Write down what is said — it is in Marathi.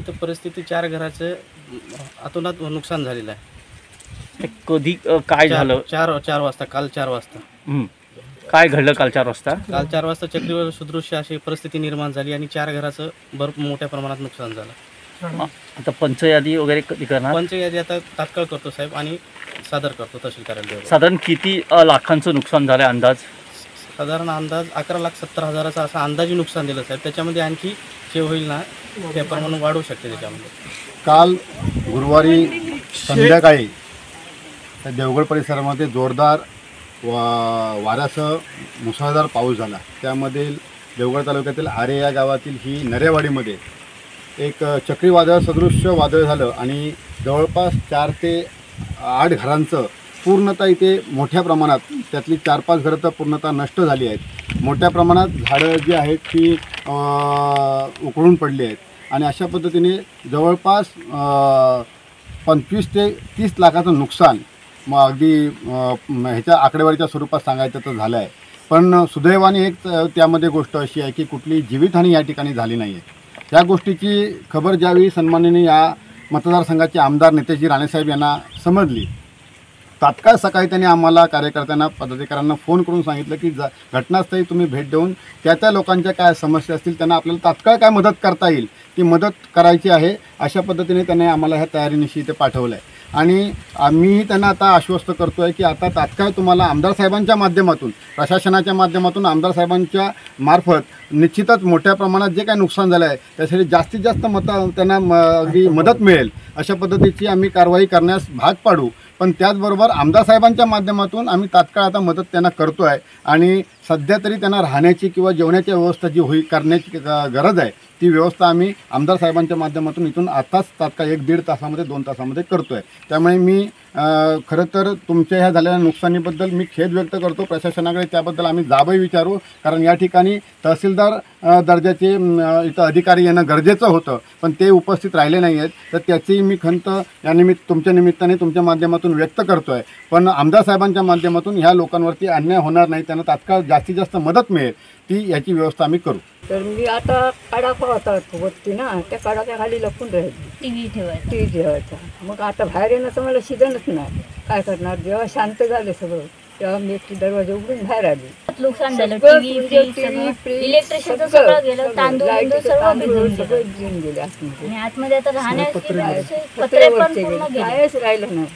इथं परिस्थिती 4 घराचं अतोनात नुकसान झालेलं आहे. ते कधी काय झालं? 4 वाजता, काल 4 वाजता. काय घडलं काल 4 वाजता? काल 4 वाजता चक्रीवादळ सदृश्य अशी परिस्थिती निर्माण झाली आणि 4 घराचं मोठ्या प्रमाणात नुकसान झालं. आता पंचयादी वगैरे कधी करणार? पंचयादी आता तात्काळ करतो साहेब आणि सादर करतो तहसील कार्यालयावर. साधारण किती लाखांचं नुकसान झालं अंदाज? साधारण अंदाज 11,70,000चा असा अंदाजी नुकसान दिलं साहेब. त्याच्यामध्ये आणखी जे होईल ना त्याप्रमाणे वाढवू शकते त्याच्यामध्ये. काल गुरुवारी संध्याकाळी देवगड परिसरामध्ये जोरदार वाऱ्यासह मुसळधार पाऊस झाला. त्यामध्ये देवगड तालुक्यातील आरे या गावातील ही नरेवाडीमध्ये एक चक्रीवादळ सदृश्य वादळ झालं आणि जवळपास 4 ते 8 घरांचं पूर्णतः इथे मोठ्या प्रमाणात, त्यातली 4-5 घरं तर पूर्णतः नष्ट झाली आहेत. मोठ्या प्रमाणात झाडं जी आहेत ती उकळून पडली आहेत आणि अशा पद्धतीने जवळपास 25 ते 30 लाखाचं नुकसान मग अगदी ह्याच्या आकडेवारीच्या स्वरूपात सांगायचं तर झालं आहे. पण सुदैवाने एक त्यामध्ये गोष्ट अशी आहे की कुठली जीवितहानी या ठिकाणी झाली नाही आहे. या गोष्टीची खबर ज्यावेळी सन्माननीय या मतदारसंघाचे आमदार नितेशजी राणेसाहेब यांना समजली, तात्काळ सकाळी त्यांनी आम्हाला कार्यकर्त्यांना, पदाधिकाऱ्यांना फोन करून सांगितलं की घटनास्थळी तुम्ही भेट देऊन त्या लोकांच्या काय समस्या असतील त्यांना आपल्याला तात्काळ काय मदत करता येईल ती मदत करायची आहे. अशा पद्धतीने त्यांनी आम्हाला ह्या तयारीनिशी इथे पाठवलं आहे आणि आम्हीही त्यांना आता आश्वस्त करतो आहे की आता तात्काळ तुम्हाला आमदार साहेबांच्या माध्यमातून, प्रशासनाच्या माध्यमातून, आमदार साहेबांच्या मार्फत निश्चितच मोठ्या प्रमाणात जे काही नुकसान झालं आहे त्यासाठी जास्तीत जास्त त्यांना अगदी मदत मिळेल अशा पद्धतीची आम्ही कारवाई करण्यास भाग पाडू. पण त्याचबरोबर आमदार साहेबांच्या माध्यमातून आम्ही तात्काळ आता मदत त्यांना करतो आहे आणि सध्या तरी त्यांना राहण्याची किंवा जेवणाची व्यवस्था जी करण्याची गरज आहे ती व्यवस्था आम्ही आमदार साहेबांच्या माध्यमातून इथून आताच तात्काळ 1-1.5 तासामध्ये 2 तासामध्ये करतो आहे. त्यामुळे मी खरं तर तुमच्या ह्या झालेल्या नुकसानीबद्दल मी खेद व्यक्त करतो. प्रशासनाकडे त्याबद्दल आम्ही जाबही विचारू, कारण या ठिकाणी तहसीलदार दर्जाचे इथं अधिकारी येणं गरजेचं होतं पण ते उपस्थित राहिले नाही आहेत. तर त्याचीही मी खंत तुमच्या निमित्ताने, तुमच्या माध्यमातून व्यक्त करतो आहे. पण आमदार साहेबांच्या माध्यमातून ह्या लोकांवरती अन्याय होणार नाही, त्यांना तात्काळ जास्तीत जास्त मदत मिळेल ती याची व्यवस्था आम्ही करू. तर मी आता कडाका होता होती ना, त्या कडाक्या खाली लपून राहिली, टी ठेवायचा. मग आता बाहेर येण्याचं मला शिजणच नाही, काय करणार. जेव्हा शांत झालं सगळं तेव्हा मी एकटी दरवाजा उघडून बाहेर आली. नुकसान झालं, इलेक्ट्रिसिटी सगळं गेलं, तांदूळ सगळं घेऊन गेले आणि आतमध्ये आता राहण्याची पत्रे पण कायच राहिलं नाही.